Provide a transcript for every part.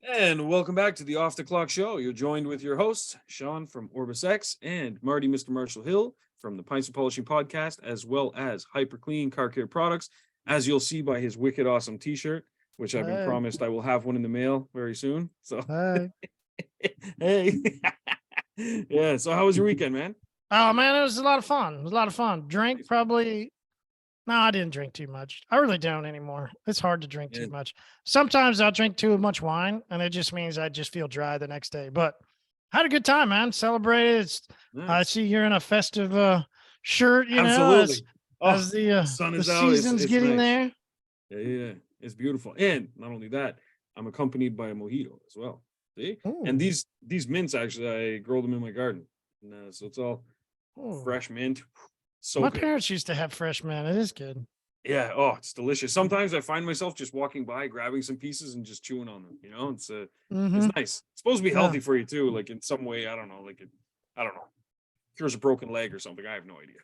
And welcome back to the Off the Clock Show. You're joined with your hosts, Shawn from OrbisX and Marty, Mr. Marshall Hill from the Pints of Polishing podcast, as well as HyperClean Car Care Products, as you'll see by his wicked awesome t-shirt, which I've been promised I will have one in the mail very soon. So, hey. Yeah, so how was your weekend, man? Oh, man, it was a lot of fun. It was a lot of fun. Drank probably... No, I didn't drink too much. I really don't anymore. It's hard to drink too much. Sometimes I'll drink too much wine, and it just means I just feel dry the next day. But I had a good time, man. Celebrated. Nice. I see you're in a festive shirt, you Absolutely. know, as the sun is the out. season's it's getting nice. there. Yeah, it's beautiful. And not only that, I'm accompanied by a mojito as well. See? Ooh. And these mints, actually, I grow them in my garden. And, so it's all fresh mint. So my good. parents used to have fresh mint. It is good. Yeah. Oh, it's delicious. Sometimes I find myself just walking by, grabbing some pieces and just chewing on them. You know, it's it's nice. It's supposed to be healthy for you too. Like in some way, I don't know. I don't know. Cures a broken leg or something. I have no idea.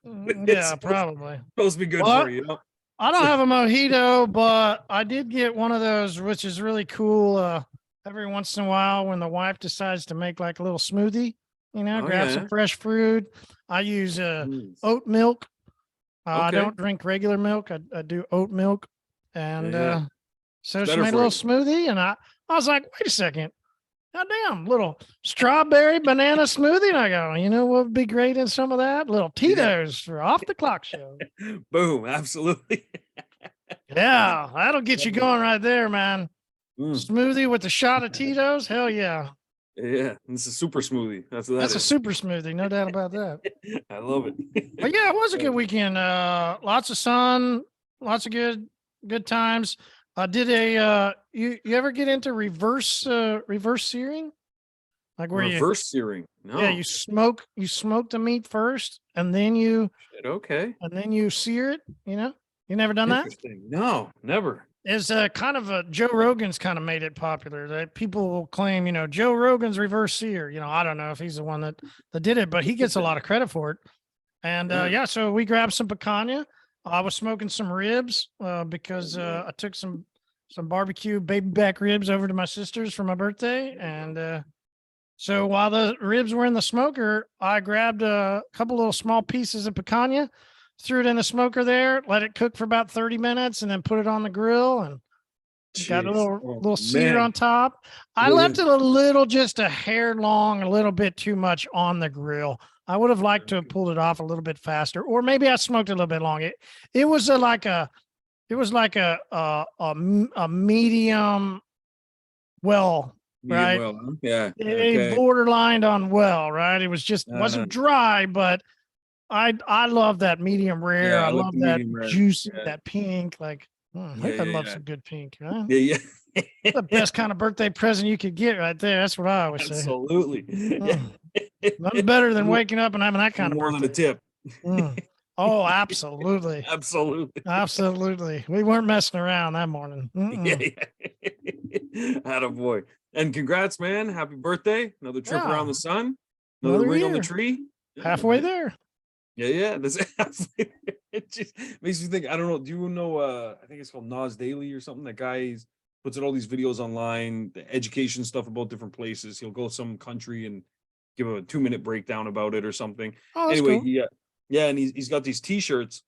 Yeah, probably. Supposed to be good for you. You know? I don't have a mojito, but I did get one of those, which is really cool. Every once in a while, when the wife decides to make like a little smoothie. You know, grab some fresh fruit. I use oat milk. I don't drink regular milk. I do oat milk. And so she made a little smoothie. And I was like, wait a second. Goddamn, little strawberry banana smoothie. And I go, you know what would be great in some of that? Little Tito's for Off the Clock Show. Boom. Absolutely. Yeah, that'll get you going right there, man. Smoothie with a shot of Tito's. Hell yeah. Yeah, it's a super smoothie. That's a super smoothie, no doubt about that. I love it. But yeah, it was a good weekend. Lots of sun, lots of good times. I did you ever get into reverse searing? Like where reverse searing? No. Yeah, you smoke the meat first, and then you sear it. You know, you never done that? No, never. Is kind of Joe Rogan's kind of made it popular. That people will claim, you know, Joe Rogan's reverse sear. You know, I don't know if he's the one that did it, but he gets a lot of credit for it. And so we grabbed some picanha. I was smoking some ribs because I took some barbecue baby back ribs over to my sister's for my birthday. And so while the ribs were in the smoker, I grabbed a couple little small pieces of picanha, threw it in the smoker there, let it cook for about 30 minutes, and then put it on the grill and got a little sear on top. I left it a little, just a hair long, a little bit too much on the grill. I would have liked to have pulled it off a little bit faster, or maybe I smoked it a little bit long. It was like a medium well, right? Well, huh? Yeah. It borderline on well, right? It was just wasn't dry, but I love that medium rare. Yeah, I love that juicy, yeah. that pink. Like, I love some good pink, right? Yeah. The best kind of birthday present you could get right there. That's what I always say. Absolutely. Nothing better than waking up and having that kind of more birthday. Than a tip. Oh, absolutely. Absolutely. We weren't messing around that morning. Yeah. Attaboy. And congrats, man. Happy birthday. Another trip around the sun. Another ring on the tree. Halfway there. Yeah. That's it just makes me think. I don't know. Do you know? I think it's called Nas Daily or something. That guy puts out all these videos online, the education stuff about different places. He'll go some country and give a 2-minute breakdown about it or something. Oh, anyway, cool. and he's got these T-shirts.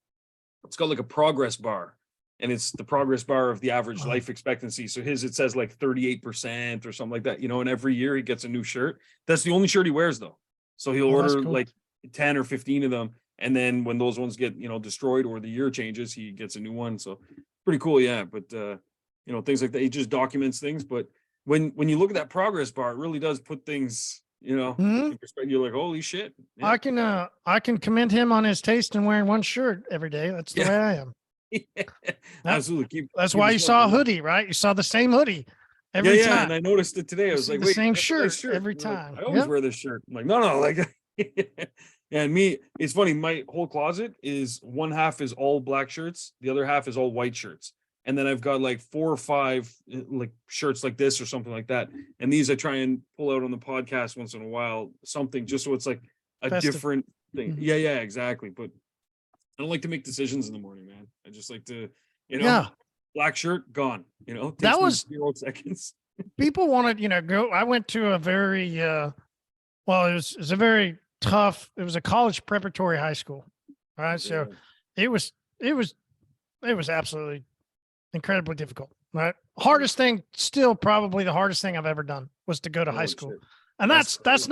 It's got like a progress bar, and it's the progress bar of the average life expectancy. So it says like 38% or something like that. You know, and every year he gets a new shirt. That's the only shirt he wears though. So he'll order like 10 or 15 of them, and then when those ones get destroyed or the year changes, he gets a new one. So pretty cool, yeah. But things like that, he just documents things. But when you look at that progress bar, it really does put things in perspective. You're like, holy shit. Yeah. I can commend him on his taste in wearing one shirt every day. That's the way I am. Absolutely. That's why you saw a hoodie, right? You saw the same hoodie every time. And I noticed it today. I was like, the same shirt every time. I always wear this shirt. I'm like, no, like. And me, it's funny, my whole closet is one half is all black shirts, the other half is all white shirts, and then I've got like 4 or 5 like shirts like this or something like that, and these I try and pull out on the podcast once in a while, something just so it's like a different thing. Yeah, exactly. But I don't like to make decisions in the morning, man. I just like to black shirt gone, that was 0 seconds. people wanted, I went to a very, well, it was a very tough, it was a college preparatory high school. All right. So it was, it was, it was absolutely incredibly difficult. Right. Hardest thing, still probably the hardest thing I've ever done was to go to high school. Shit. And that's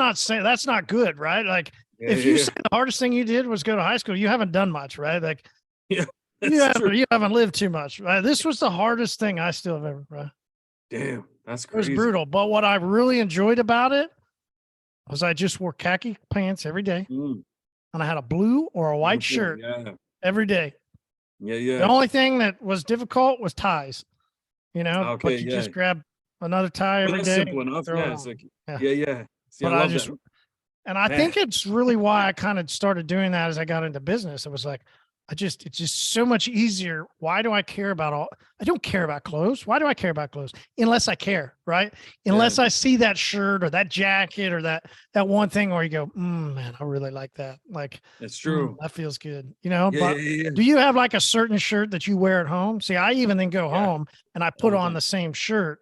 not good, right? Like if you say the hardest thing you did was go to high school, you haven't done much, right? Like Yeah, you haven't lived too much, right? This was the hardest thing I still have ever, right? Damn, that's It was crazy. brutal. But what I really enjoyed about it was I just wore khaki pants every day and I had a blue or a white shirt every day. Yeah. The only thing that was difficult was ties, but you Okay, just grab another tie every day. Simple enough. Yeah, it's like, yeah. See, But I love that. And I think it's really why I kind of started doing that as I got into business. It was like, it's just so much easier. Why do I care about I don't care about clothes. Why do I care about clothes? Unless I care, right? Unless I see that shirt or that jacket or that one thing where you go, man, I really like that. Like, it's true. That feels good, but do you have like a certain shirt that you wear at home? See, I even then go home and I put on the same shirt.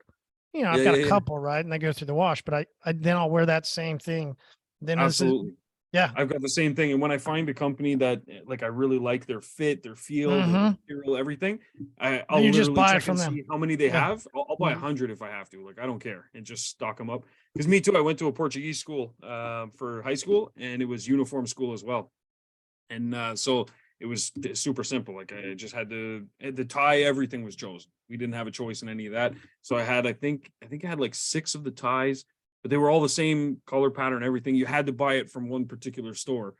I've got a couple, right? And they go through the wash, but then I'll wear that same thing. Then absolutely. Yeah. I've got the same thing. And when I find a company that like I really like their fit, their feel, their material, everything, I'll you just buy it check from and them. see how many they have. I'll buy 100 if I have to. Like I don't care, and just stock them up. Because me too, I went to a Portuguese school for high school, and it was uniform school as well. And so it was super simple. Like I just had the tie, everything was chosen. We didn't have a choice in any of that. So I think I had like 6 of the ties, but they were all the same color pattern, everything. You had to buy it from one particular store.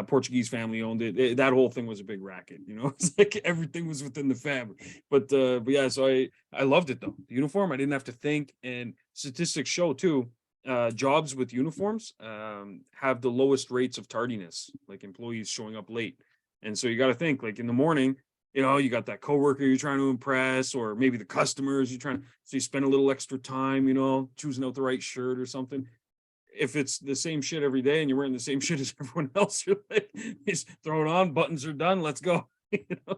Portuguese family owned it. That whole thing was a big racket, It's like everything was within the family. But yeah, so I loved it though. The uniform, I didn't have to think. And statistics show too, jobs with uniforms have the lowest rates of tardiness, like employees showing up late. And so you got to think, like in the morning, you got that coworker you're trying to impress, or maybe the customers so you spend a little extra time, choosing out the right shirt or something. If it's the same shit every day and you're wearing the same shit as everyone else, you're like, just throw it on, buttons are done, let's go.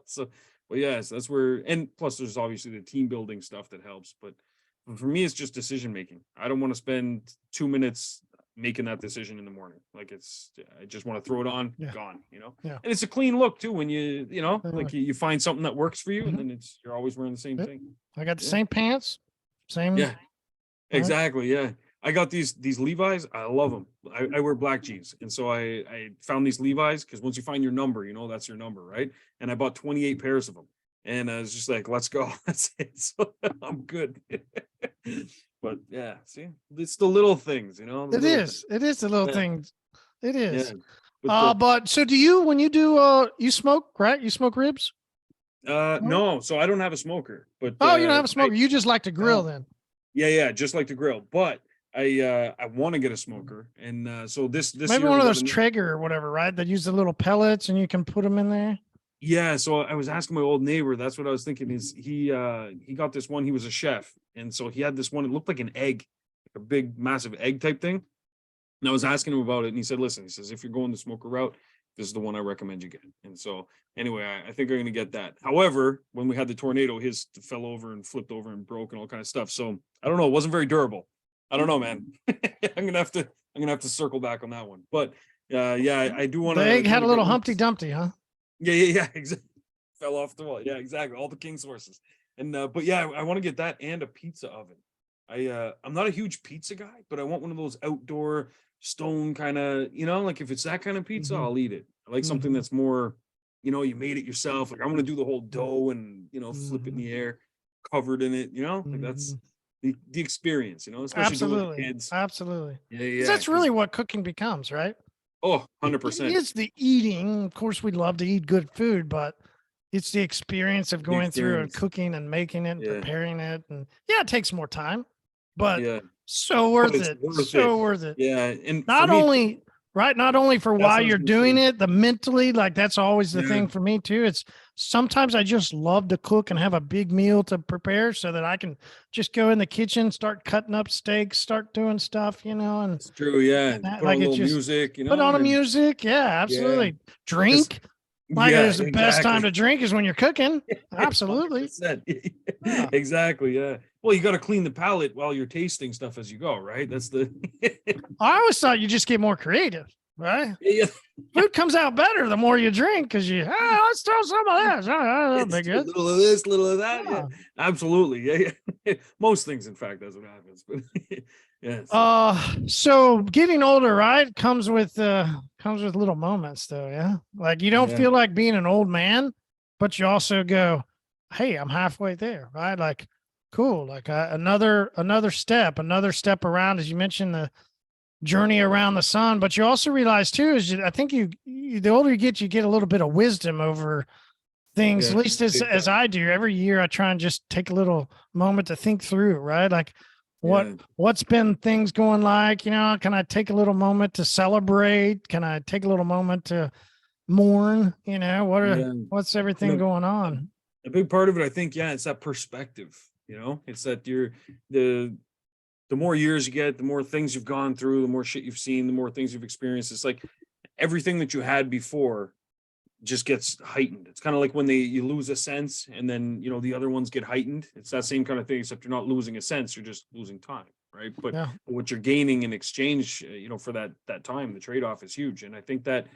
So, but yes, that's where, and plus there's obviously the team building stuff that helps. But for me, it's just decision making. I don't want to spend 2 minutes making that decision in the morning. Like I just want to throw it on, gone, and it's a clean look too. When like you find something that works for you, and then you're always wearing the same thing. I got the same pants, same. Yeah, exactly. Yeah. I got these Levi's. I love them. I wear black jeans. And so I found these Levi's because once you find your number, that's your number. Right. And I bought 28 pairs of them. And I was just like, let's go. That's it. So I'm good. But yeah, see, it's the little things, It is the little things. It is. Yeah. But so do you, when you do, you smoke, right? You smoke ribs? No. So I don't have a smoker, but. You don't have a smoker. You just like to grill then. Yeah. Just like to grill. But I want to get a smoker. And so this maybe year one of those Traeger or whatever, right? That use the little pellets and you can put them in there. Yeah, so I was asking my old neighbor. That's what I was thinking. Is he got this one? He was a chef, and so he had this one. It looked like an egg, like a big, massive egg type thing. And I was asking him about it, and he said, "Listen," he says, "if you're going the smoker route, this is the one I recommend you get." And so, anyway, I think I'm going to get that. However, when we had the tornado, his fell over and flipped over and broke and all kind of stuff. So I don't know. It wasn't very durable. I don't know, man. I'm gonna have to circle back on that one. But yeah, I do want to. The egg had a little Humpty Dumpty, huh? Yeah, exactly. Fell off the wall. Yeah, exactly. All the king's horses. And but yeah, I want to get that and a pizza oven. I'm not a huge pizza guy, but I want one of those outdoor stone kind of, like if it's that kind of pizza, I'll eat it. I like something that's more, you made it yourself. Like I'm gonna do the whole dough and flip it in the air, covered in it, like that's the experience, especially with kids. Absolutely. Yeah. That's really what cooking becomes, right? Oh, 100%. It's the eating. Of course, we'd love to eat good food, but it's the experience of going through and cooking and making it and preparing it. And yeah, it takes more time, but so worth it. Worth it. Yeah. And not only for why you're doing it, the mentally, like that's always the thing for me too. It's sometimes I just love to cook and have a big meal to prepare so that I can just go in the kitchen, start cutting up steaks, start doing stuff, and it's true. Yeah. Put on a little music, put on a music. Yeah, absolutely. Drink. Like Yeah, it's the best time exactly. to drink is when you're cooking. Absolutely. 100%. Yeah. Exactly. Yeah. Well, you got to clean the palate while you're tasting stuff as you go, right? That's the I always thought you just get more creative, right? yeah. Food comes out better the more you drink because let's throw some of this. That'll be It's a good. little of this, little of that. Yeah, Yeah. absolutely. Yeah, yeah. Most things, in fact, that's what happens. But yeah. So, So getting older, right, comes with little moments though, yeah. Like you don't yeah. feel like being an old man, but you also go, hey, I'm halfway there, right? Like, cool. Like another step around, as you mentioned, the journey around the sun. But you also realize too, I think the older you get a little bit of wisdom over things, Yeah. at least as I do. Every year I try and just take a little moment to think through, right? Like Yeah. what's been things going like, can I take a little moment to celebrate? Can I take a little moment to mourn? Yeah. What's And everything going on? a big part of it, I think, yeah, it's that perspective. It's that the the more years you get, the more things you've gone through, the more shit you've seen, the more things you've experienced. It's like everything that you had before just gets heightened. It's kind of like when you lose a sense and then the other ones get heightened. It's that same kind of thing, except you're not losing a sense, you're just losing time, right? But Yeah. what you're gaining in exchange, for that time, the trade-off is huge. And I think that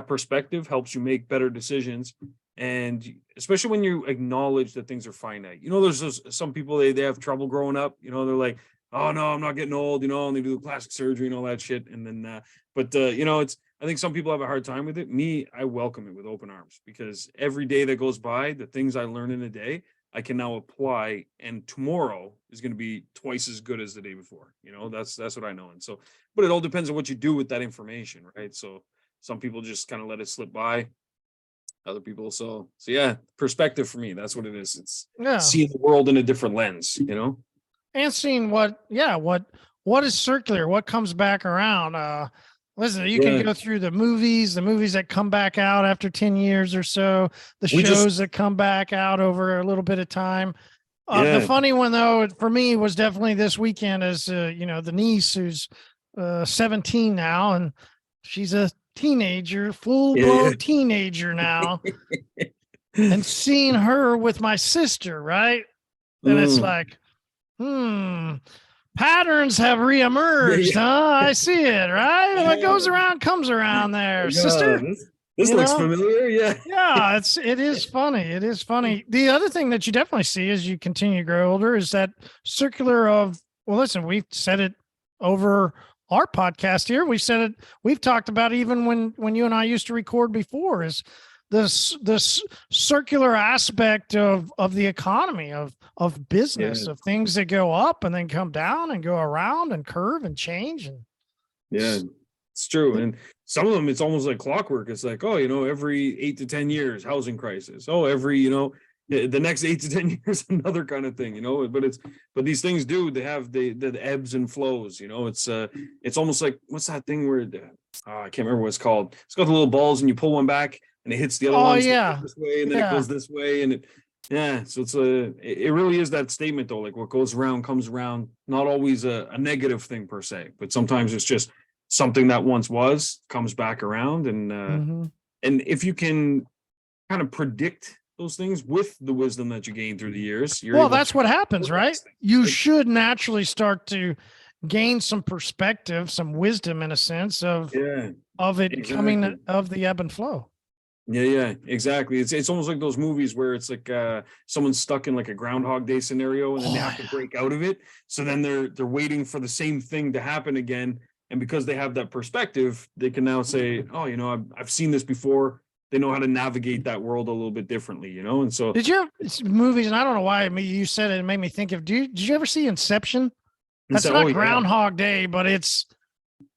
perspective helps you make better decisions. And especially when you acknowledge that things are finite. There's some people they have trouble growing up. They're like, oh no, I'm not getting old. And they do plastic surgery and all that shit. And then, it's. I think some people have a hard time with it. Me, I welcome it with open arms because every day that goes by, the things I learn in a day, I can now apply, and tomorrow is going to be twice as good as the day before. That's what I know. And so, but it all depends on what you do with that information, right? So some people just kind of let it slip by. Other people, so yeah, perspective for me, that's what it is. It's seeing the world in a different lens. And seeing what is circular, what comes back around. Listen, you can go through the movies that come back out after 10 years or so, the shows that come back out over a little bit of time. The funny one though, for me, was definitely this weekend as the niece who's 17 now, and she's a teenager, full-blown teenager now, and seeing her with my sister, right? And it's like, patterns have reemerged, huh? I see it, right? What goes around comes around there, sister. This looks familiar. Yeah, it is funny. It is funny. The other thing that you definitely see as you continue to grow older is that circular of, well, listen, we've said it over our podcast here. We've talked about even when you and I used to record before, is this circular aspect of the economy, of business, of things that go up and then come down and go around and curve and change. And it's true. And some of them, it's almost like clockwork. It's like, oh, every 8 to 10 years, housing crisis. Oh, every, the next 8 to 10 years, another kind of thing, but these things they have the ebbs and flows, it's almost like, what's that thing where, I can't remember what it's called. It's got the little balls and you pull one back and it hits the other one this way, and then it goes this way, and so it really is that statement though, like what goes around comes around. Not always a negative thing per se, but sometimes it's just something that once was comes back around. And and if you can kind of predict those things with the wisdom that you gain through the years, that's what happens, right? You should naturally start to gain some perspective, some wisdom in a sense of it coming of the ebb and flow. Yeah, exactly. It's almost like those movies where it's like someone's stuck in like a Groundhog Day scenario, and then they have to break out of it. So then they're waiting for the same thing to happen again, and because they have that perspective, they can now say, "Oh, I've seen this before." They know how to navigate that world a little bit differently, And so, did you movies? And I don't know why you said it. It made me think of. Did you ever see Inception? That's not Groundhog Day, but it's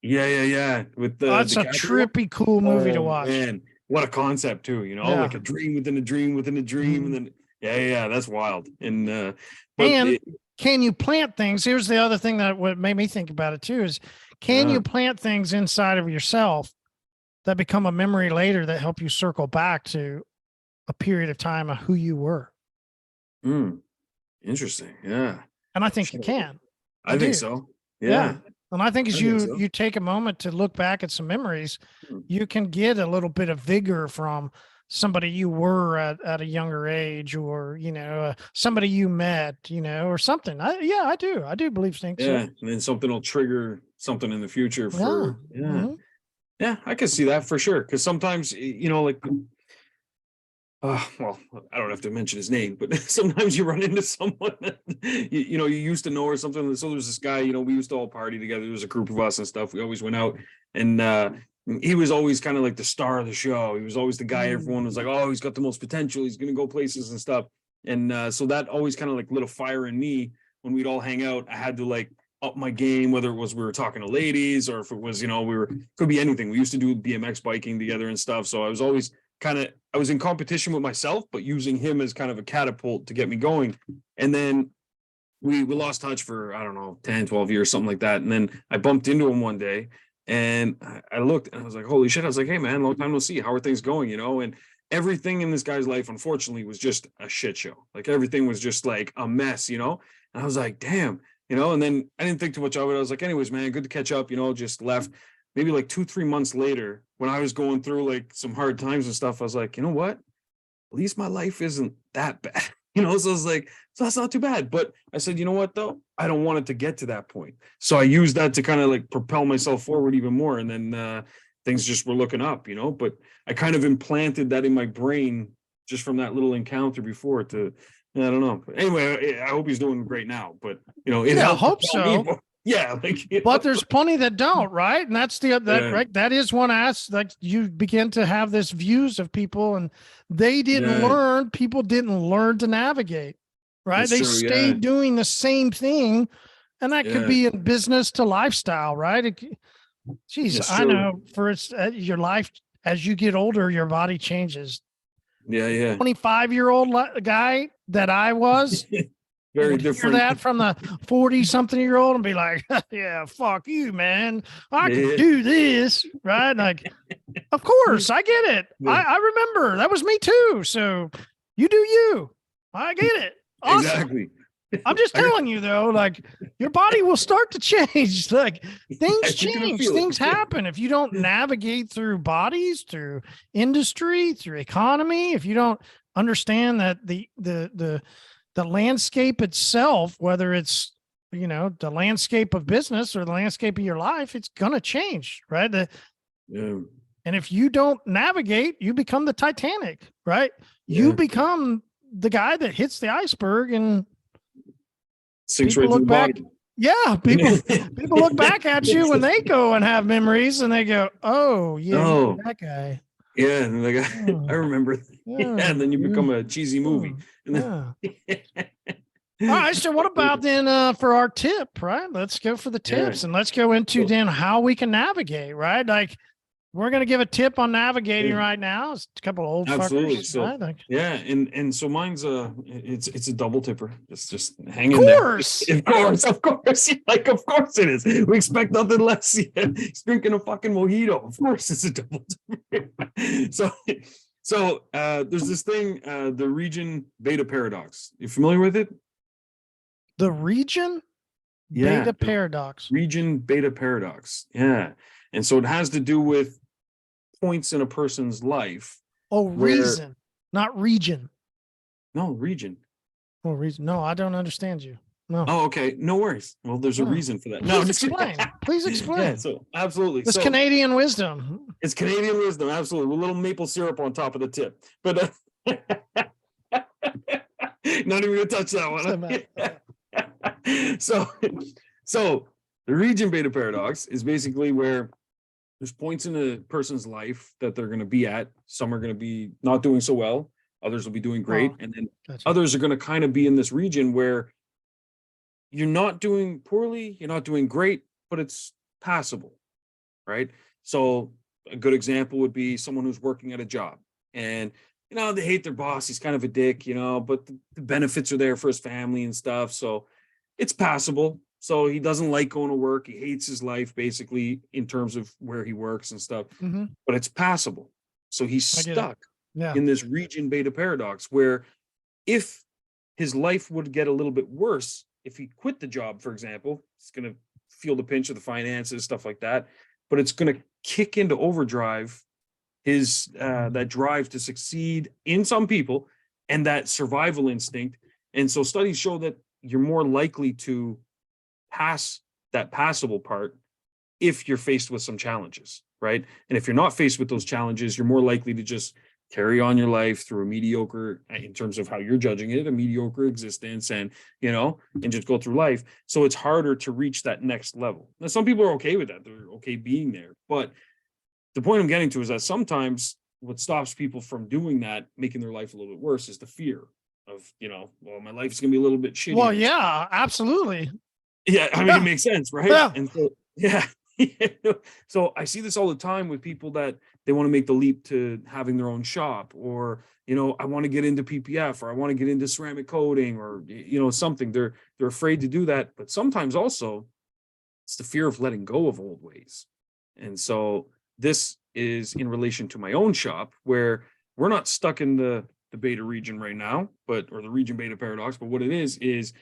with that's a trippy, cool movie to watch. Man. What a concept too, like a dream within a dream within a dream. And then, that's wild. And, can you plant things? Here's the other thing that what made me think about it too, is can you plant things inside of yourself that become a memory later that help you circle back to a period of time of who you were? Interesting. Yeah. And I think you can. I think so. Yeah. And I think as you take a moment to look back at some memories, you can get a little bit of vigor from somebody you were at a younger age, or, somebody you met, or something. I do believe things. Yeah. And then something will trigger something in the future for, Yeah. Mhm. Yeah, I can see that for sure. Cause sometimes, like, well, I don't have to mention his name, but sometimes you run into someone that you used to know or something. So there's this guy, we used to all party together. There was a group of us and stuff. We always went out, and he was always kind of like the star of the show. He was always the guy everyone was like, oh, he's got the most potential. He's going to go places and stuff. And so that always kind of like lit a fire in me when we'd all hang out. I had to like up my game, whether it was we were talking to ladies or if it was, could be anything. We used to do BMX biking together and stuff. So I was always I was in competition with myself, but using him as kind of a catapult to get me going. And then we lost touch for, I don't know, 10, 12 years, something like that. And then I bumped into him one day and I looked and I was like, holy shit. I was like, hey man, long time no see. How are things going? And everything in this guy's life, unfortunately, was just a shit show. Like everything was just like a mess, and I was like, damn, and then I didn't think too much of it. I was like, anyways, man, good to catch up, just left. Maybe like 2-3 months later, when I was going through like some hard times and stuff, I was like, you know what? At least my life isn't that bad. So I was like, so that's not too bad. But I said, you know what though? I don't want it to get to that point. So I used that to kind of like propel myself forward even more. And then things just were looking up, but I kind of implanted that in my brain just from that little encounter before to, I don't know. But anyway, I hope he's doing great now, but it I helped hope propel me. so. Yeah, but there's plenty that don't, right? And that's right. That is one aspect. You begin to have this views of people, and they didn't learn. People didn't learn to navigate, right? That's they true, stayed doing the same thing, and that could be in business to lifestyle, right? Geez, I know. For your life, as you get older, your body changes. Yeah. 25-year-old guy that I was. Very different. Hear that from the 40-something-year-old and be like, yeah, fuck you, man. I can do this, right? Like, of course, I get it. I remember that was me too. So you do you. I get it. Awesome. Exactly. I'm just telling you though, like your body will start to change. Like things change, things happen. If you don't navigate through bodies, through industry, through economy, if you don't understand that the landscape itself, whether it's, the landscape of business or the landscape of your life, it's going to change, right? And if you don't navigate, you become the Titanic, right? You become the guy that hits the iceberg and sinks right through the body. Yeah. People look back at you when they go and have memories and they go, oh yeah, that guy. Yeah. And like, I remember. Yeah. And then you become a cheesy movie. All right. So what about then for our tip, right? Let's go for the tips and let's go into then how we can navigate, right? Like we're going to give a tip on navigating right now. It's a couple of old absolutely. fuckers, So right? and so mine's it's a double tipper. Just hang in there. Of course. Like of course it is. We expect nothing less. He's drinking a fucking mojito. Of course it's a double tipper. So there's this thing, the region beta paradox. You familiar with it? The region beta paradox. Region beta paradox. Yeah. And so it has to do with points in a person's life. Oh, reason, not region. No, region. Oh, reason. No, I don't understand you. No. Oh, okay. No worries. Well, there's a reason for that. Please explain. Please explain. Yeah, so absolutely. It's Canadian wisdom. It's Canadian wisdom. Absolutely. With a little maple syrup on top of the tip. But not even gonna touch that one. So the region beta paradox is basically where there's points in a person's life that they're going to be at. Some are going to be not doing so well. Others will be doing great. And then others are going to kind of be in this region where you're not doing poorly, you're not doing great, but it's passable, right? So a good example would be someone who's working at a job and, they hate their boss. He's kind of a dick, but the benefits are there for his family and stuff. So it's passable. So he doesn't like going to work. He hates his life, basically, in terms of where he works and stuff. Mm-hmm. But it's passable. So he's stuck in this region beta paradox where if his life would get a little bit worse, if he quit the job, for example, it's going to feel the pinch of the finances, stuff like that. But it's going to kick into overdrive his that drive to succeed in some people, and that survival instinct. And so studies show that you're more likely to pass that passable part if you're faced with some challenges, right? And if you're not faced with those challenges, you're more likely to just carry on your life through a mediocre, in terms of how you're judging it, a mediocre existence, and and just go through life. So it's harder to reach that next level. Now, some people are okay with that. They're okay being there. But the point I'm getting to is that sometimes what stops people from doing that, making their life a little bit worse, is the fear of, well, my life's gonna be a little bit shitty. Well, yeah, absolutely. Yeah, I mean, Yeah. it makes sense, right? Yeah. And so, yeah. So I see this all the time with people that they want to make the leap to having their own shop, or, I want to get into PPF, or I want to get into ceramic coating, or, something. They're afraid to do that. But sometimes also it's the fear of letting go of old ways. And so this is in relation to my own shop, where we're not stuck in the beta region right now, or the region beta paradox. But what it is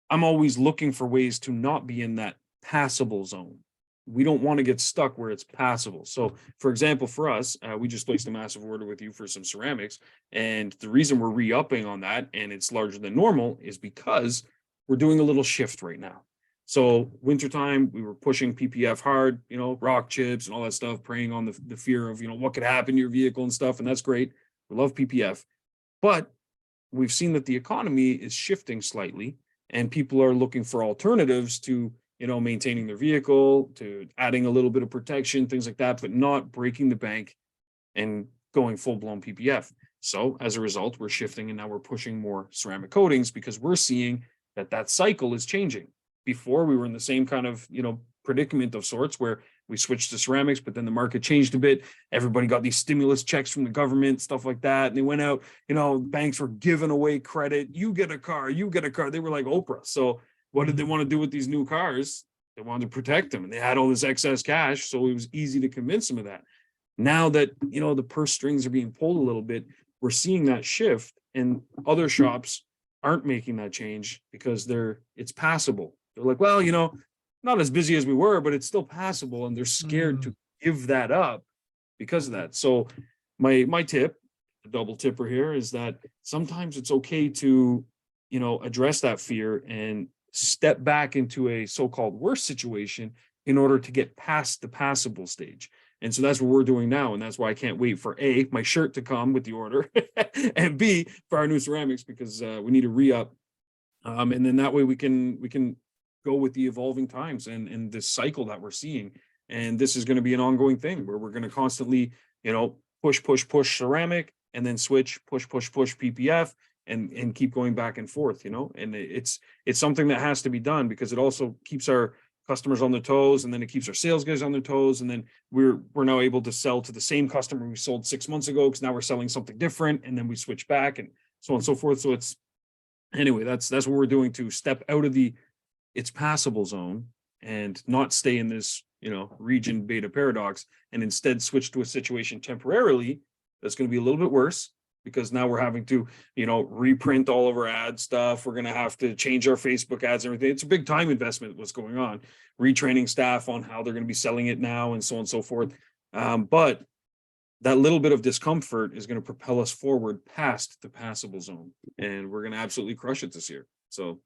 I'm always looking for ways to not be in that passable zone. We don't want to get stuck where it's passable. So, for example, for us, we just placed a massive order with you for some ceramics. And the reason we're re-upping on that, and it's larger than normal, is because we're doing a little shift right now. So wintertime, we were pushing PPF hard, rock chips and all that stuff, preying on the fear of, what could happen to your vehicle and stuff. And that's great. We love PPF. But we've seen that the economy is shifting slightly, and people are looking for alternatives to, maintaining their vehicle, to adding a little bit of protection, things like that, but not breaking the bank and going full-blown PPF. So as a result, we're shifting, and now we're pushing more ceramic coatings, because we're seeing that cycle is changing. Before, we were in the same kind of, predicament of sorts, where we switched to ceramics, but then the market changed a bit. Everybody got these stimulus checks from the government, stuff like that. And they went out, banks were giving away credit. You get a car, you get a car. They were like Oprah. So what did they want to do with these new cars? They wanted to protect them, and they had all this excess cash. So it was easy to convince them of that. Now that, the purse strings are being pulled a little bit, we're seeing that shift, and other shops aren't making that change because it's passable. They're like, well, not as busy as we were, but it's still passable. And they're scared to give that up because of that. So my tip, the double tipper here, is that sometimes it's okay to, address that fear and step back into a so-called worse situation in order to get past the passable stage. And so that's what we're doing now. And that's why I can't wait for A, my shirt to come with the order, and B, for our new ceramics, because we need to re-up. And then that way we can go with the evolving times and this cycle that we're seeing. And this is going to be an ongoing thing where we're going to constantly, push ceramic, and then switch, push PPF, and keep going back and forth, and it's something that has to be done, because it also keeps our customers on their toes, and then it keeps our sales guys on their toes. And then we're now able to sell to the same customer we sold 6 months ago, because now we're selling something different, and then we switch back, and so on and so forth. So that's what we're doing, to step out of it's passable zone and not stay in this, region beta paradox, and instead switch to a situation temporarily that's going to be a little bit worse, because now we're having to, reprint all of our ad stuff. We're going to have to change our Facebook ads and everything. It's a big time investment, what's going on, retraining staff on how they're going to be selling it now, and so on and so forth. But that little bit of discomfort is going to propel us forward past the passable zone, and we're going to absolutely crush it this year. So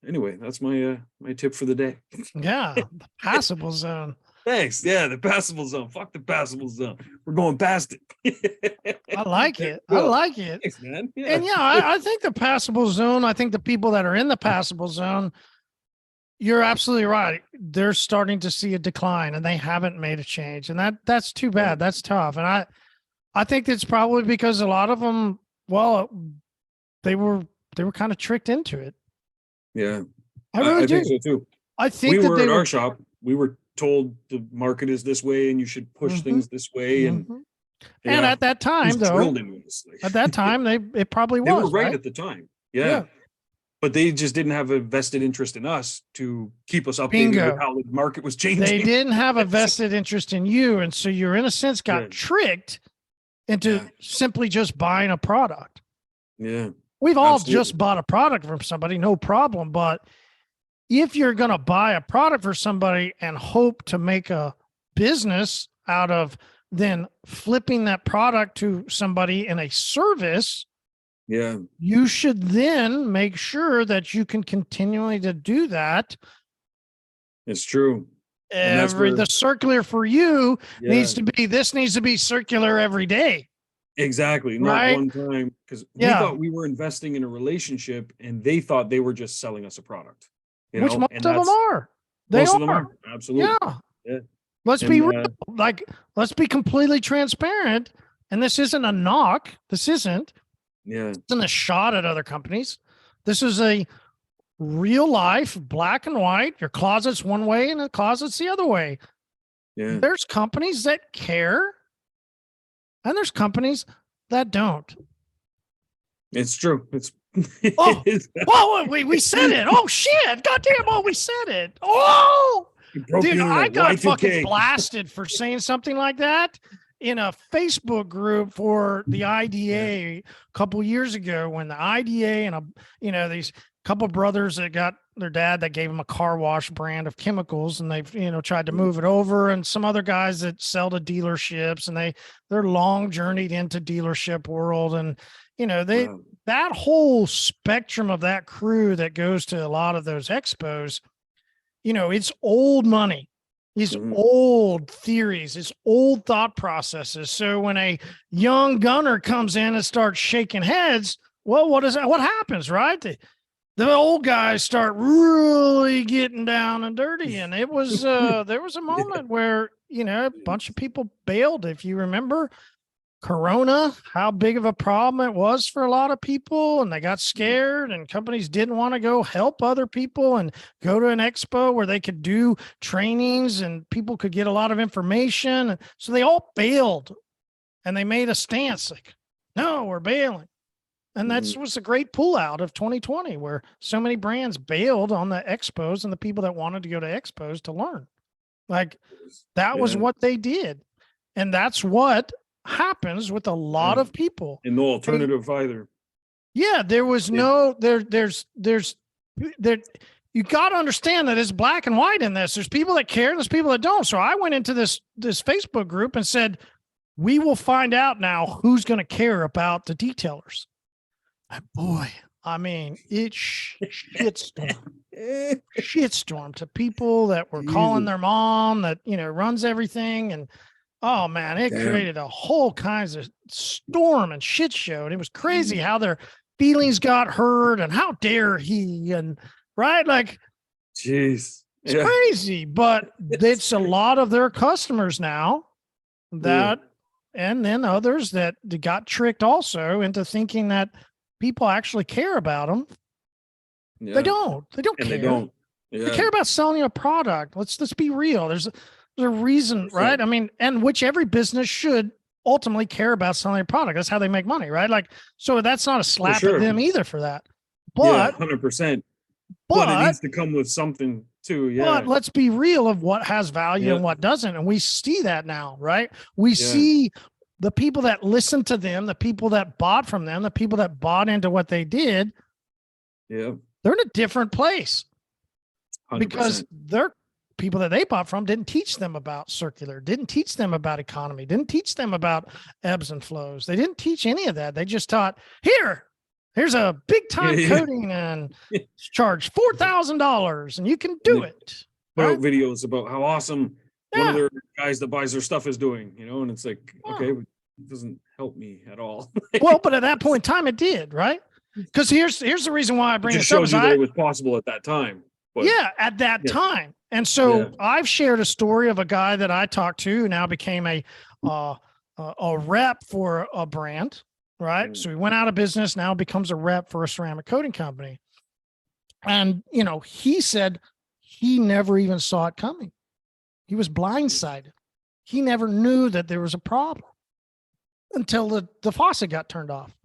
anyway, that's my tip for the day. Yeah, the passable zone. Thanks. Yeah, the passable zone. Fuck the passable zone. We're going past it. I like it. Cool. I like it. Thanks, man. Yeah. And I think the passable zone, I think the people that are in the passable zone, you're absolutely right. They're starting to see a decline, and they haven't made a change. And that's too bad. That's tough. And I think it's probably because a lot of them, well, they were kind of tricked into it. Yeah. I really do. think so too. I think We that were they at were our shop. We were told the market is this way and you should push things this way. And and at that time, though, at that time, it probably they was were right at the time. Yeah. But they just didn't have a vested interest in us to keep us updated with how the market was changing. They didn't have a vested interest in you. And so you're, in a sense, got tricked into simply just buying a product. Yeah. We've all just bought a product from somebody, no problem. But if you're going to buy a product for somebody and hope to make a business out of then flipping that product to somebody in a service, Yeah. you should then make sure that you can continually to do that. It's true. And that's The circular for you needs Yeah. needs to be circular every day. Exactly. Not Right? one time. Because we Yeah. thought we were investing in a relationship and they thought they were just selling us a product. You Which know? most And of them that's are. They most of them are. are. Absolutely. Yeah. Yeah. Let's And be real. Like, let's be completely transparent. And this isn't a knock. This isn't yeah. a shot at other companies. This is a real life, black and white. Your closet's one way and the closet's the other way. Yeah. There's companies that care and there's companies that don't. It's true. It's Oh, oh, we said it. Oh shit. Goddamn. Oh, we said it. Oh, dude, I got fucking blasted for saying something like that in a Facebook group for the IDA a couple years ago, when the IDA and these couple brothers that got their dad that gave them a car wash brand of chemicals, and they've tried to move it over, and some other guys that sell to dealerships, and they're long journeyed into dealership world, and that whole spectrum of that crew that goes to a lot of those expos, it's old money. It's old theories, it's old thought processes. So when a young gunner comes in and starts shaking heads, well, what happens, right? The old guys start really getting down and dirty. And it was, there was a moment where, a bunch of people bailed. If you remember Corona, how big of a problem it was for a lot of people, and they got scared, and companies didn't want to go help other people and go to an expo where they could do trainings and people could get a lot of information. So they all bailed, and they made a stance like, no, we're bailing. And that was a great pullout of 2020, where so many brands bailed on the expos and the people that wanted to go to expos to learn. Like, that was what they did. And that's what happens with a lot of people. And no alternative either. Yeah, there was there's you got to understand that it's black and white in this. There's people that care, and there's people that don't. So I went into this Facebook group and said, we will find out now who's going to care about the detailers. And boy, I mean, it's shitstorm to people that were calling their mom that runs everything. And oh man, it created a whole kinds of storm and shit show. And it was crazy how their feelings got hurt, and how dare he, and right. Like, jeez, it's crazy, but it's a lot of their customers now that, and then others that got tricked also into thinking that people actually care about them. They don't care. They don't. They care about selling you a product. Let's be real. There's a reason, right? I mean, and which every business should ultimately care about selling a product. That's how they make money, right? Like, so that's not a slap at them either for that. But 100%. But it needs to come with something too. Yeah. But let's be real of what has value and what doesn't. And we see that now, right? We see the people that listened to them, the people that bought from them, the people that bought into what they did. Yeah. They're in a different place 100%. Because they're people that they bought from didn't teach them about circular, didn't teach them about economy, didn't teach them about ebbs and flows. They didn't teach any of that. They just taught, here's a big time coating and charge $4,000 and you can do it. Put out videos about how awesome one of their guys that buys their stuff is doing, and it's like, okay, it doesn't help me at all. Well, but at that point in time, it did, right? Because here's the reason why I bring it this up. Shows you that it was possible at that time. But, at that time. And so I've shared a story of a guy that I talked to who now became a rep for a brand, right? So he went out of business, now becomes a rep for a ceramic coating company. And, he said he never even saw it coming. He was blindsided. He never knew that there was a problem until the faucet got turned off,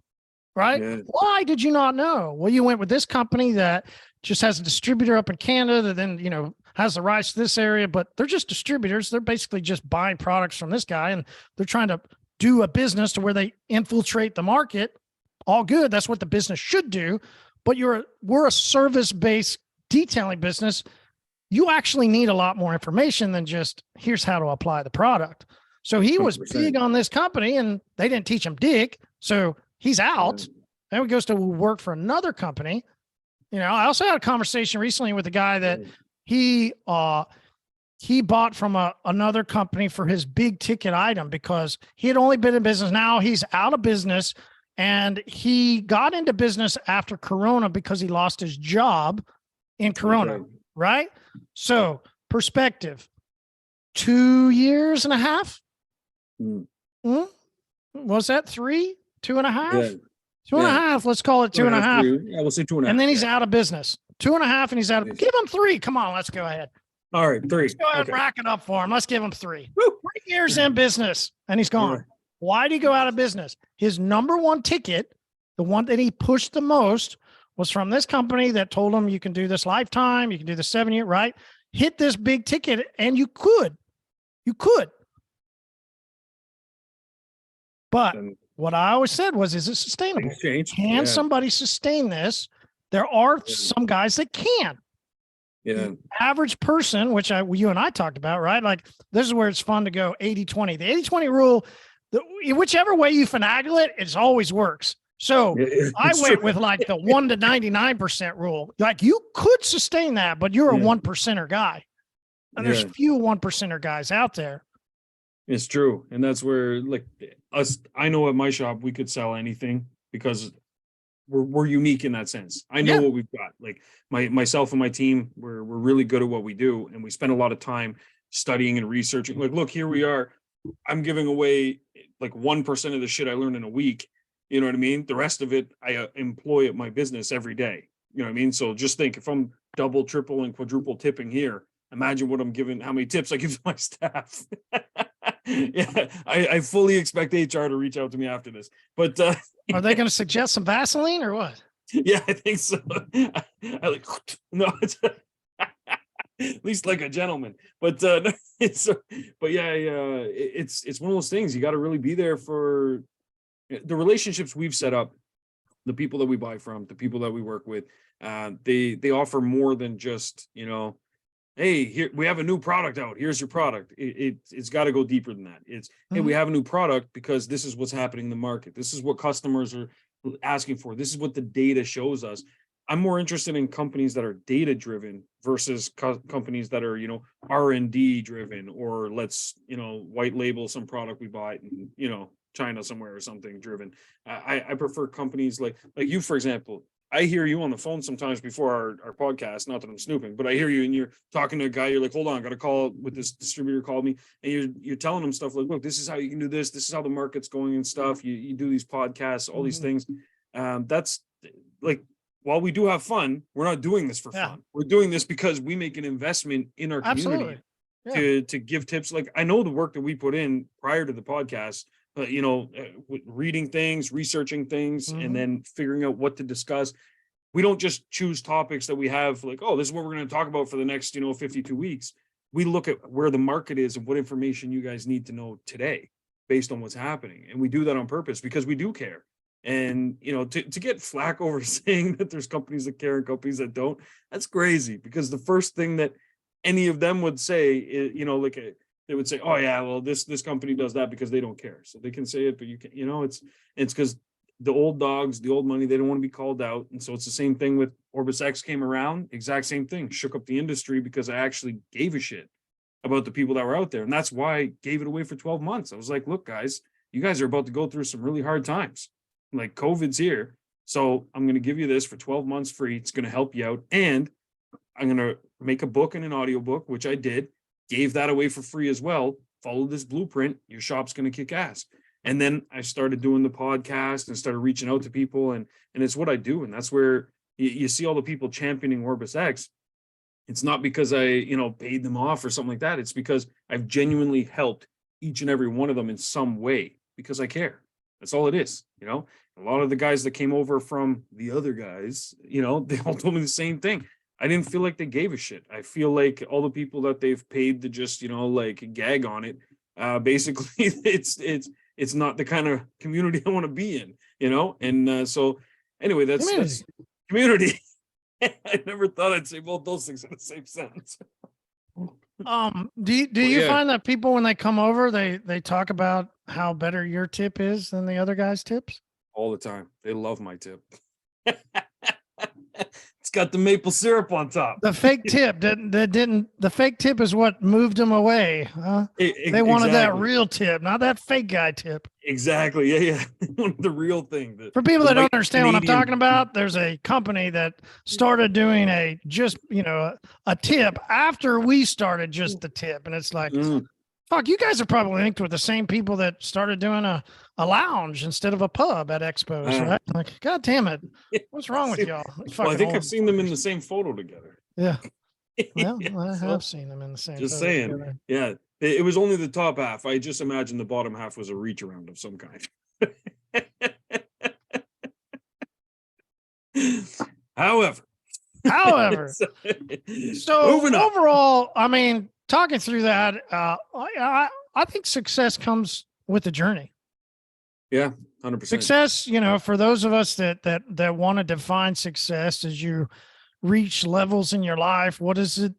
right? Yeah. Why did you not know? Well, you went with this company that just has a distributor up in Canada that then, has the rights to this area, but they're just distributors. They're basically just buying products from this guy, and they're trying to do a business to where they infiltrate the market. All good. That's what the business should do. But we're a service-based detailing business. You actually need a lot more information than just here's how to apply the product. So he was 100%. big on this company and they didn't teach him dick. So he's out. Then he goes to work for another company. You know, I also had a conversation recently with a guy that he bought from another company for his big ticket item because he had only been in business. Now he's out of business, and he got into business after Corona because he lost his job in Corona, right? So perspective, 2 years and a half. Was that 3, 2.5? Yeah. 2.5. Let's call it 2.5. 3. Yeah, we'll say 2.5. And then he's out of business. 2.5, and he's out of. Give him 3. Come on, let's go ahead. All right, 3. Let's go ahead and rack it up for him. Let's give him 3. 3 years in business, and he's gone. Why did he go out of business? His number one ticket, the one that he pushed the most, was from this company that told him you can do this lifetime, you can do the 7-year, right? Hit this big ticket, and you could. But what I always said was, is it sustainable? Can somebody sustain this? There are some guys that can. Yeah. The average person, which you and I talked about, right? Like, this is where it's fun to go 80-20. The 80-20 rule, whichever way you finagle it, it always works. So I went with like the 1 to 99% rule. Like, you could sustain that, but you're a 1%er guy. And there's few 1%er guys out there. It's true. And that's where, like, I know at my shop, we could sell anything because we're unique in that sense. I know what we've got. Like, myself and my team, we're really good at what we do, and we spend a lot of time studying and researching. Like, look, here we are. I'm giving away like 1% of the shit I learned in a week. You know what I mean? The rest of it I employ at my business every day. You know what I mean? So just think, if I'm double, triple, and quadruple tipping here, imagine what I'm giving, how many tips I give to my staff. I fully expect HR to reach out to me after this. But are they going to suggest some Vaseline or what? Yeah, I think so. I like, no, it's at least like a gentleman. But it's one of those things. You got to really be there for the relationships we've set up, the people that we buy from, the people that we work with. They offer more than just, you know, hey, here we have a new product out. Here's your product. It's got to go deeper than that. It's hey, we have a new product because this is what's happening in the market. This is what customers are asking for. This is what the data shows us. I'm more interested in companies that are data driven versus companies that are, you know, R&D driven, or let's, you know, white label some product we bought in, you know, China somewhere or something driven. I prefer companies like you, for example. I hear you on the phone sometimes before our podcast, not that I'm snooping, but I hear you and you're talking to a guy, you're like, hold on, I got a call with this distributor called me, and you're telling them stuff like, look, this is how you can do this. This is how the market's going and stuff. You do these podcasts, all these things. That's like, while we do have fun, we're not doing this for fun. We're doing this because we make an investment in our community to give tips. Like, I know the work that we put in prior to the podcast, you know, reading things, researching things, and then figuring out what to discuss. We don't just choose topics that we have like, oh, this is what we're going to talk about for the next, you know, 52 weeks. We look at where the market is and what information you guys need to know today based on what's happening. And we do that on purpose because we do care. And, you know, to get flack over saying that there's companies that care and companies that don't, that's crazy, because the first thing that any of them would say is, you know, like they would say, oh yeah, well, this company does that because they don't care. So they can say it, but you can, you know, it's because the old dogs, the old money, they don't want to be called out. And so it's the same thing with OrbisX came around, exact same thing, shook up the industry because I actually gave a shit about the people that were out there. And that's why I gave it away for 12 months. I was like, look, guys, you guys are about to go through some really hard times. Like, COVID's here. So I'm going to give you this for 12 months free. It's going to help you out. And I'm going to make a book and an audiobook, which I did. Gave that away for free as well. Follow this blueprint. Your shop's going to kick ass. And then I started doing the podcast and started reaching out to people. And it's what I do. And that's where you see all the people championing OrbisX. It's not because I, you know, paid them off or something like that. It's because I've genuinely helped each and every one of them in some way because I care. That's all it is. You know, a lot of the guys that came over from the other guys, you know, they all told me the same thing. I didn't feel like they gave a shit. I feel like all the people that they've paid to just, you know, like gag on it, basically it's not the kind of community I want to be in, you know? And so anyway, that's community. I never thought I'd say both those things in the same sentence. Do you find that people, when they come over, they talk about how better your tip is than the other guy's tips? All the time. They love my tip. It's got the maple syrup on top. The fake tip the fake tip is what moved them away, huh? They wanted that real tip, not that fake guy tip. Exactly. Yeah. The real thing. For people that don't understand what I'm talking about, there's a company that started doing a tip after we started just the tip. And it's like, fuck, you guys are probably linked with the same people that started doing a lounge instead of a pub at expos, right? Like, God damn it. What's wrong with y'all? Well, I think I've seen them in the same photo together. Yeah. Well, I have seen them in the same Just photo saying. together. Yeah. It was only the top half. I just imagined the bottom half was a reach around of some kind. However, so overall, I mean, talking through that, I think success comes with the journey. Yeah, 100%. Success, for those of us that want to define success as you reach levels in your life, what does it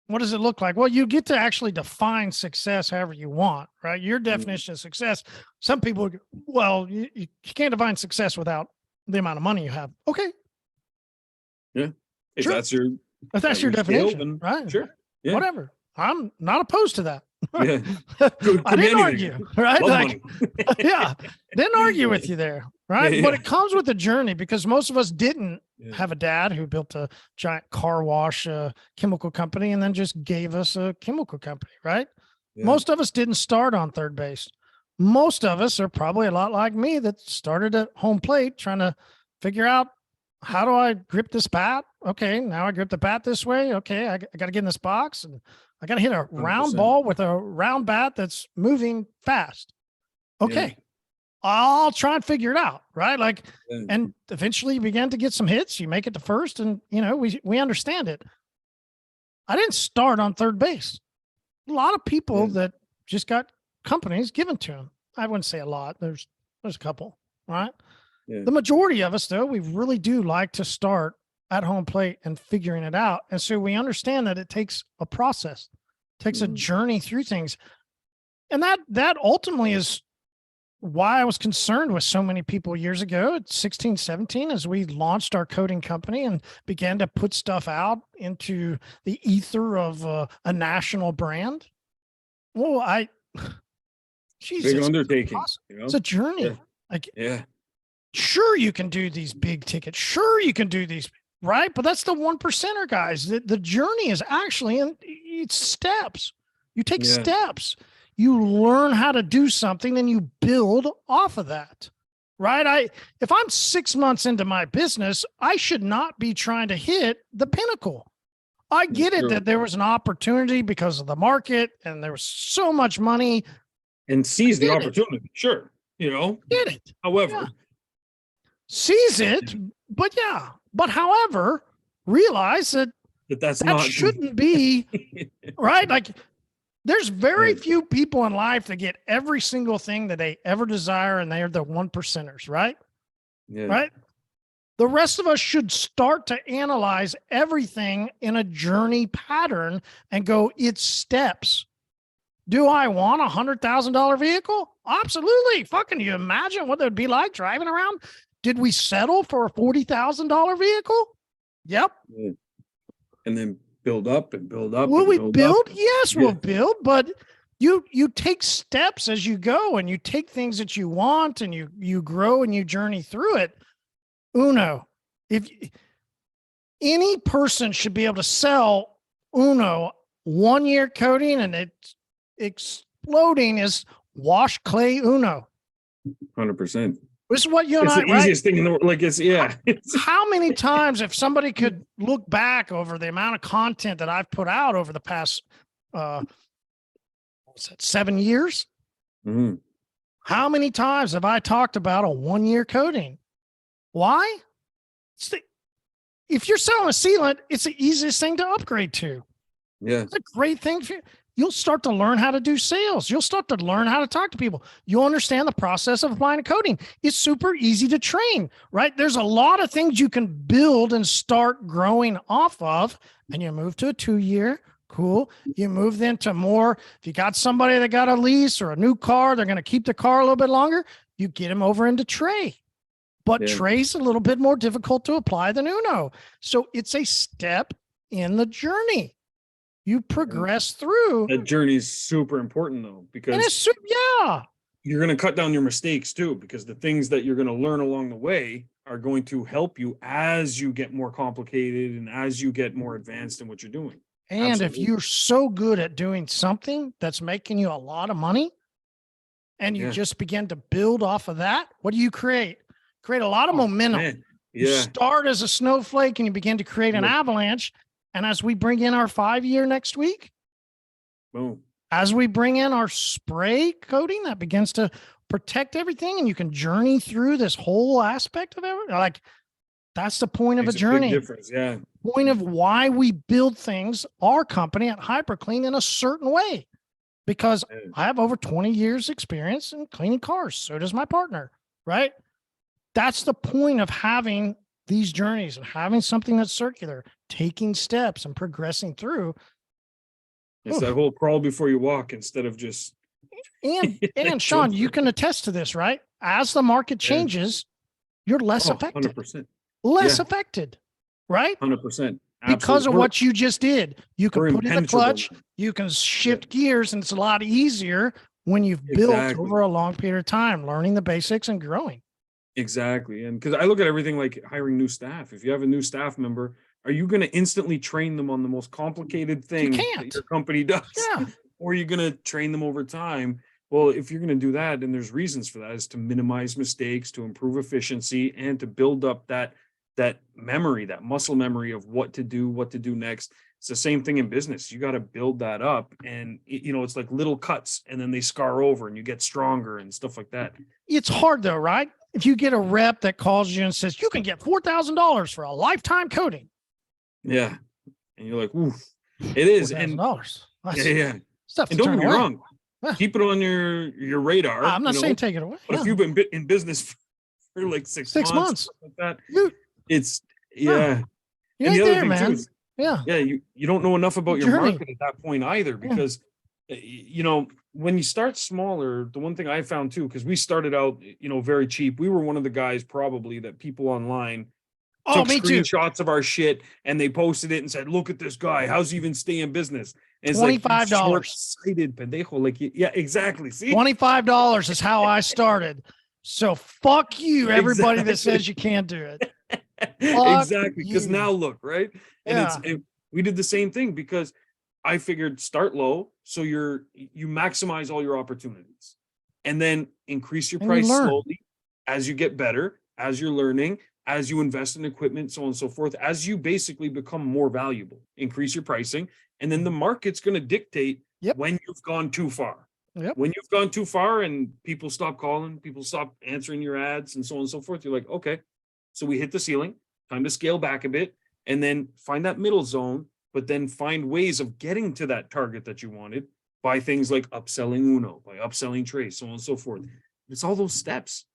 look like? Well, you get to actually define success however you want, right? Your definition of success. Some people, well, you can't define success without the amount of money you have. Okay. Yeah. If sure. that's your definition, scale, then right? Sure. Yeah. Whatever. I'm not opposed to that. Yeah. I didn't argue, right? Like, yeah, didn't argue with you there, right? Yeah. But it comes with the journey, because most of us didn't have a dad who built a giant car wash chemical company and then just gave us a chemical company, right? Yeah. Most of us didn't start on third base. Most of us are probably a lot like me that started at home plate trying to figure out, how do I grip this bat? Okay, now I grip the bat this way. Okay, I got to get in this box and I got to hit a round 100%. ball with a round bat that's moving fast. Okay. Yeah. I'll try and figure it out. Right. Like, and eventually you began to get some hits. You make it to first and, we understand it. I didn't start on third base. A lot of people that just got companies given to them. I wouldn't say a lot. There's a couple, right? Yeah. The majority of us, though, we really do like to start at home plate and figuring it out. And so we understand that it takes a process, takes a journey through things. And that ultimately is why I was concerned with so many people years ago at 16, 17, as we launched our coding company and began to put stuff out into the ether of a national brand. Well, Jesus, big undertaking. It's a journey. Sure, you can do these big tickets. Sure, you can do these, right? But that's the 1%er, guys. The journey is actually it's steps. You take steps. You learn how to do something and you build off of that, right? If I'm 6 months into my business, I should not be trying to hit the pinnacle. I get it that there was an opportunity because of the market and there was so much money. And seize the opportunity. Sure. Get it. However. Seize it, but however, realize that shouldn't be right. Like, there's very few people in life that get every single thing that they ever desire, and they are the 1%ers, right? Yeah. Right. The rest of us should start to analyze everything in a journey pattern and go, it's steps. Do I want a $100,000 vehicle? Absolutely. Fucking, you imagine what it would be like driving around? Did we settle for a $40,000 vehicle? Yep. And then build up and build up. Will we build? Yes, we'll build. But you take steps as you go, and you take things that you want, and you grow and you journey through it. If any person should be able to sell 1 year coating, and it's exploding, is wash clay 100%. This is what you and it's I, the easiest thing in the world. Like, how many times, if somebody could look back over the amount of content that I've put out over the past 7 years, how many times have I talked about a 1 year coating? Why? If you're selling a sealant, it's the easiest thing to upgrade to. Yeah, it's a great thing for you. You'll start to learn how to do sales. You'll start to learn how to talk to people. You'll understand the process of applying a coating. It's super easy to train, right? There's a lot of things you can build and start growing off of, and you move to a 2 year Cool. You move then to more. If you got somebody that got a lease or a new car, they're going to keep the car a little bit longer. You get them over into tray. But tray's a little bit more difficult to apply than Uno. So it's a step in the journey. You progress through. That journey is super important though, because you're going to cut down your mistakes too, because the things that you're going to learn along the way are going to help you as you get more complicated and as you get more advanced in what you're doing. And if you're so good at doing something that's making you a lot of money and you just begin to build off of that, what do you create? Create a lot of momentum. Man. You start as a snowflake and you begin to create an avalanche. And as we bring in our 5-year next week, boom. As we bring in our spray coating that begins to protect everything, and you can journey through this whole aspect of everything. Like, that's the point of a journey. Big difference. Yeah. Point of why we build things, our company at hyperClean, in a certain way, because I have over 20 years experience in cleaning cars. So does my partner, right? That's the point of having these journeys and having something that's circular, taking steps and progressing through. It's that whole crawl before you walk instead of just. And Shawn, you can attest to this, right? As the market changes, you're less affected. 100%. Less affected, right? 100%. Because of what you just did. You can put in the clutch, you can shift gears, and it's a lot easier when you've built over a long period of time, learning the basics and growing. Exactly. And because I look at everything like hiring new staff. If you have a new staff member, are you going to instantly train them on the most complicated thing that your company does? Yeah. Or are you going to train them over time? Well, if you're going to do that, and there's reasons for that, is to minimize mistakes, to improve efficiency, and to build up that memory, that muscle memory of what to do next. It's the same thing in business. You got to build that up, and it's like little cuts, and then they scar over, and you get stronger and stuff like that. It's hard though, right? If you get a rep that calls you and says you can get $4,000 for a lifetime coating. Yeah, and you're like, ooh, it is. And $4,000. Stuff. And don't get me wrong. Keep it on your radar. I'm not saying take it away. But if you've been in business for like six months like that, it's You ain't there, man. Is, you don't know enough about your market at that point either, because when you start smaller, the one thing I found too, because we started out very cheap. We were one of the guys probably that people online took screenshots of our shit and they posted it and said, look at this guy, how's he even stay in business? And it's $25. Like, short-sighted pendejo. Like, yeah, exactly. See, $25 is how I started. So fuck you, everybody that says you can't do it. Exactly. Because now look, right? And we did the same thing, because I figured start low, so you maximize all your opportunities, and then increase your price slowly as you get better, as you're learning, as you invest in equipment, so on and so forth, as you basically become more valuable, increase your pricing, and then the market's going to dictate when you've gone too far. When you've gone too far and people stop calling, people stop answering your ads, and so on and so forth, you're like, okay, so we hit the ceiling, time to scale back a bit, and then find that middle zone, but then find ways of getting to that target that you wanted by things like upselling Uno, by upselling trays, so on and so forth. It's all those steps.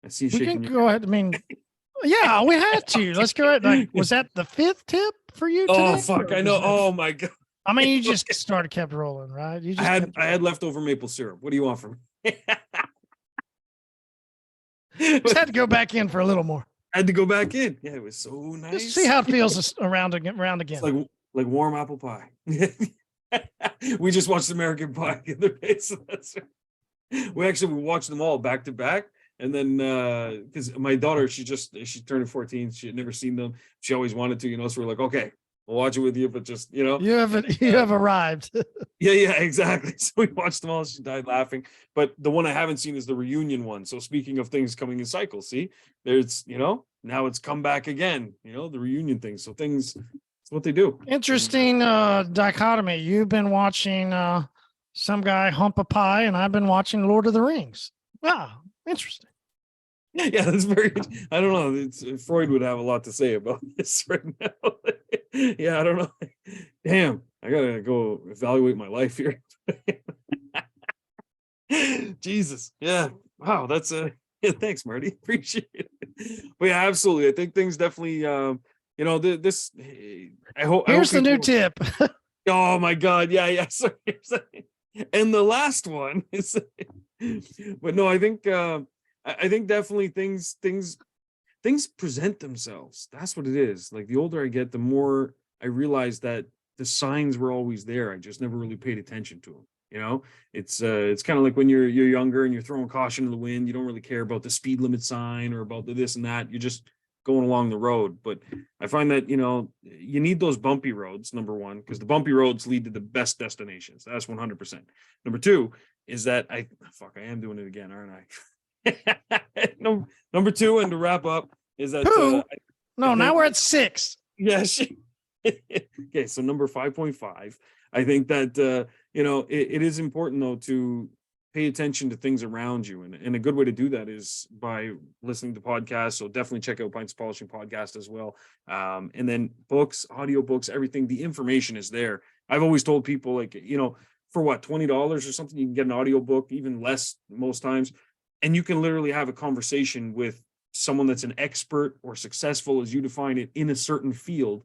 I see you shaking. We can go ahead. I mean, yeah, we had to. Let's go ahead. Like, was that the 5th tip for you today? Oh, fuck. I know. Oh, my God. I mean, you just kept rolling, right? You just I had leftover maple syrup. What do you want from me? Just had to go back in for a little more. I had to go back in. Yeah, it was so nice. Just see how it feels around again. It's like warm apple pie. We just watched American Pie the other day. So we watched them all back to back. And then, because my daughter, she turned 14. She had never seen them. She always wanted to, so we're like, okay, we'll watch it with you, but just, you have arrived. Yeah, exactly. So we watched them all. She died laughing. But the one I haven't seen is the reunion one. So speaking of things coming in cycles, see, there's, now it's come back again, the reunion thing. So things, it's what they do. Interesting dichotomy. You've been watching some guy hump a pie, and I've been watching Lord of the Rings. Wow, interesting. Yeah, that's very. I don't know. Freud would have a lot to say about this right now. Yeah, I don't know. Damn, I gotta go evaluate my life here. Jesus, yeah. Wow, that's yeah, thanks, Marty. Appreciate it. But yeah, absolutely. I think things definitely. This. I hope. Here's the new tip. Oh my God. Yeah. So, and the last one is, but no, I think definitely things present themselves. That's what it is. Like the older I get, the more I realize that the signs were always there. I just never really paid attention to them. It's kind of like when you're younger and you're throwing caution to the wind. You don't really care about the speed limit sign or about the this and that. You're just going along the road. But I find that, you need those bumpy roads, number one, because the bumpy roads lead to the best destinations. That's 100%. Number two is that I am doing it again, aren't I? Number two, and to wrap up, is that now we're at 6. Yes. Okay, so number 5.5. I think that it is important though to pay attention to things around you, and a good way to do that is by listening to podcasts. So definitely check out Pints of Polishing podcast as well, and then books, audiobooks, everything. The information is there. I've always told people, like, for what, $20 or something, you can get an audiobook, even less most times, and you can literally have a conversation with someone that's an expert or successful, as you define it, in a certain field.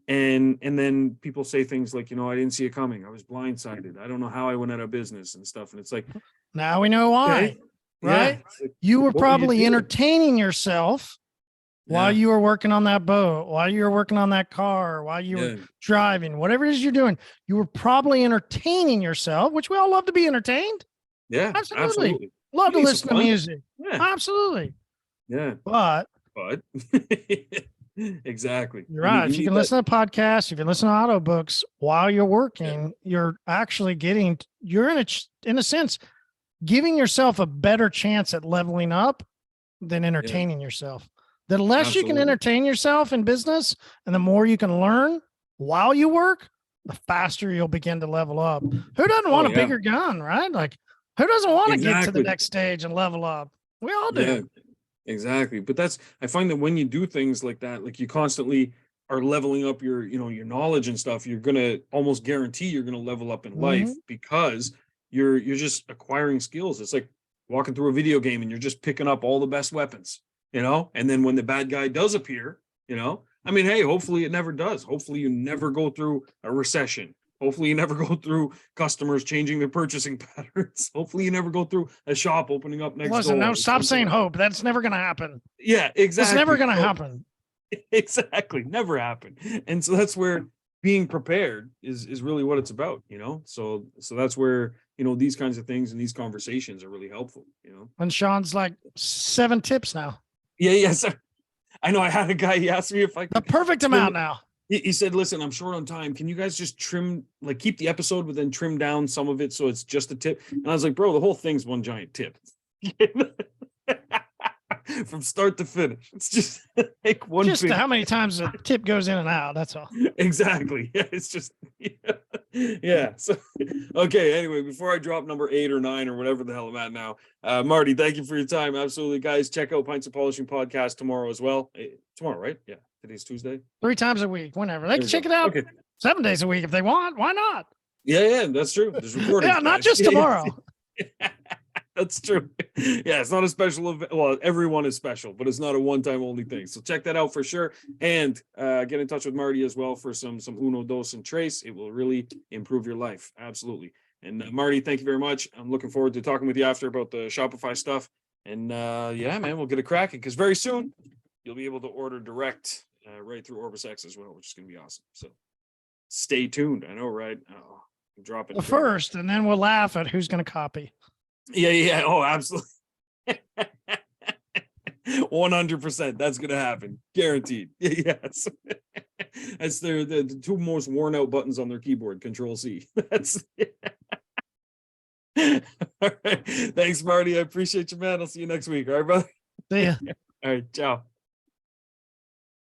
And then people say things like, I didn't see it coming. I was blindsided. I don't know how I went out of business and stuff. And it's like, now we know why, okay, right? Yeah. Like, you were what probably entertaining yourself while you were working on that boat, while you were working on that car, while you were driving, whatever it is you're doing. You were probably entertaining yourself, which we all love to be entertained. Yeah, absolutely. Love to listen to music. Yeah. Absolutely. Yeah. But exactly. You're right. If you can listen to podcasts, if you listen to audiobooks while you're working, you're actually you're in a sense, giving yourself a better chance at leveling up than entertaining yourself. The less you can entertain yourself in business and the more you can learn while you work, the faster you'll begin to level up. Who doesn't want a bigger gun, right? Like, who doesn't want to get to the next stage and level up? We all do. Yeah. Exactly. But I find that when you do things like that, like you constantly are leveling up your knowledge and stuff, you're going to almost guarantee you're going to level up in life, because you're just acquiring skills. It's like walking through a video game and you're just picking up all the best weapons, and then when the bad guy does appear, hey, hopefully it never does. Hopefully you never go through a recession. Hopefully you never go through customers changing their purchasing patterns. Hopefully you never go through a shop opening up next door. Listen, no, stop saying hope. That's never going to happen. Yeah, exactly. It's never going to happen. Exactly. Never happen. And so that's where being prepared is really what it's about, So that's where, these kinds of things and these conversations are really helpful, And Shawn's like 7 tips now. Yeah. Yes. I know. I had a guy, he asked me if I could. The perfect amount now. He said, listen, I'm short on time. Can you guys just keep the episode, but then trim down some of it so it's just a tip? And I was like, bro, the whole thing's one giant tip. From start to finish. It's just like one. Just how many times a tip goes in and out. That's all. Exactly. Yeah. It's just, yeah. So, okay. Anyway, before I drop number 8 or 9 or whatever the hell I'm at now, Marty, thank you for your time. Absolutely. Guys, check out Pints of Polishing podcast tomorrow as well. Tomorrow, right? Yeah. Today's Tuesday. 3 times a week, whenever. They can check it out 7 days a week if they want. Why not? Yeah, that's true. There's recordings. Yeah, not just tomorrow. That's true. Yeah, it's not a special event. Well, everyone is special, but it's not a one-time only thing. So check that out for sure. And get in touch with Marty as well for some Uno, Dos, and Trace. It will really improve your life. Absolutely. And Marty, thank you very much. I'm looking forward to talking with you after about the Shopify stuff. And yeah, man, we'll get it cracking, because very soon you'll be able to order direct right through OrbisX as well, which is going to be awesome. So stay tuned. I know, right? Oh, I'm dropping the first, and then we'll laugh at who's going to copy. Yeah. Oh, absolutely. 100%. That's going to happen. Guaranteed. Yes. That's the 2 most worn out buttons on their keyboard, Control C. That's all right. Thanks, Marty. I appreciate you, man. I'll see you next week. All right, brother. See ya. All right. Ciao.